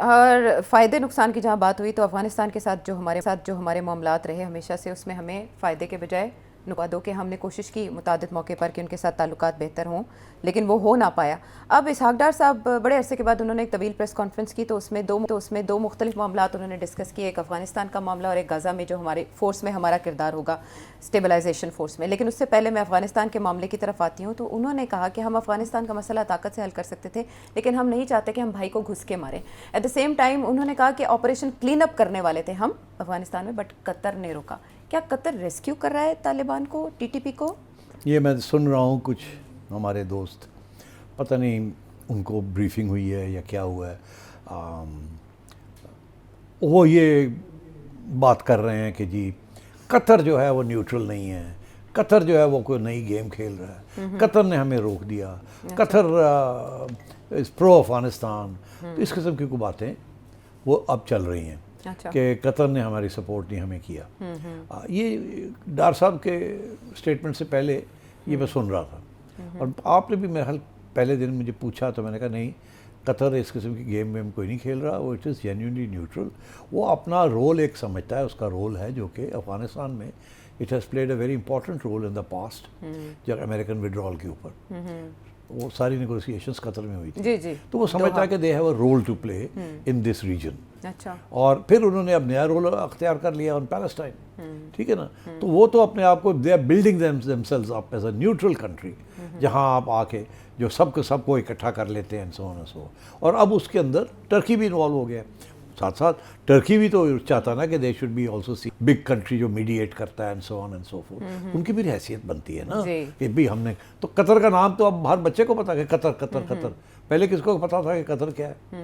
اور فائدے نقصان کی جہاں بات ہوئی تو افغانستان کے ساتھ جو ہمارے معاملات رہے ہمیشہ سے، اس میں ہمیں فائدے کے بجائے نقصان کہ ہم نے کوشش کی متعدد موقع پر کہ ان کے ساتھ تعلقات بہتر ہوں، لیکن وہ ہو نہ پایا۔ اب اسحاق ڈار صاحب بڑے عرصے کے بعد انہوں نے ایک طویل پریس کانفرنس کی تو اس میں دو مختلف معاملات انہوں نے ڈسکس کیے، ایک افغانستان کا معاملہ اور ایک غزہ میں جو ہمارے فورس میں ہمارا کردار ہوگا اسٹیبلائزیشن فورس میں۔ لیکن اس سے پہلے میں افغانستان کے معاملے کی طرف آتی ہوں، تو انہوں نے کہا کہ ہم افغانستان کا مسئلہ طاقت سے حل کر سکتے تھے، لیکن ہم نہیں چاہتے کہ ہم بھائی کو گھس کے ماریں۔ ایٹ دا سیم ٹائم انہوں نے کہا کہ آپریشن کلین اپ کرنے والے تھے ہم افغانستان میں، بٹ قطر نے روکا۔ کیا قطر ریسکیو کر رہا ہے طالبان کو، ٹی ٹی پی کو؟ یہ میں سن رہا ہوں کچھ ہمارے دوست، پتہ نہیں ان کو بریفنگ ہوئی ہے یا کیا ہوا ہے، وہ یہ بات کر رہے ہیں کہ جی قطر جو ہے وہ نیوٹرل نہیں ہے، قطر جو ہے وہ کوئی نئی گیم کھیل رہا ہے، قطر نے ہمیں روک دیا، قطر پرو افغانستان، اس قسم کی کوئی باتیں وہ اب چل رہی ہیں کہ قطر نے ہماری سپورٹ نہیں ہمیں کیا۔ یہ ڈار صاحب کے اسٹیٹمنٹ سے پہلے یہ میں سن رہا تھا، اور آپ نے بھی میرے خیال پہلے دن مجھے پوچھا تو میں نے کہا نہیں، قطر اس قسم کی گیم میں کوئی نہیں کھیل رہا، وہ اٹ از جینیونلی نیوٹرل، وہ اپنا رول ایک سمجھتا ہے، اس کا رول ہے جو کہ افغانستان میں it has played a very important role in the past, جب امریکن وڈرال کے اوپر وہ ساری نیگوسیشنز قطر میں ہوئی تھی، تو وہ سمجھتا ہے کہ they have a role to play in this region, اور پھر انہوں نے اب نیا رول اختیار کر لیا آن پیلسٹائن، ٹھیک ہے نا، تو وہ تو اپنے آپ کو they are building themselves up as a neutral country, جہاں آپ آ کے جو سب کو اکٹھا کر لیتے ہیں اور اب اس کے اندر ٹرکی بھی انوالو ہو گیا، ساتھ ساتھ ٹرکی بھی تو چاہتا نا کہ they should be also see big country جو میڈیٹ کرتا ہے and so on and so forth, ان کی بھی حیثیت بنتی ہے نا کہ بھی ہم نے تو قطر کا نام تو اب ہر بچے کو پتا کہ قطر قطر قطر، پہلے کس کو پتا تھا کہ قطر کیا ہے؟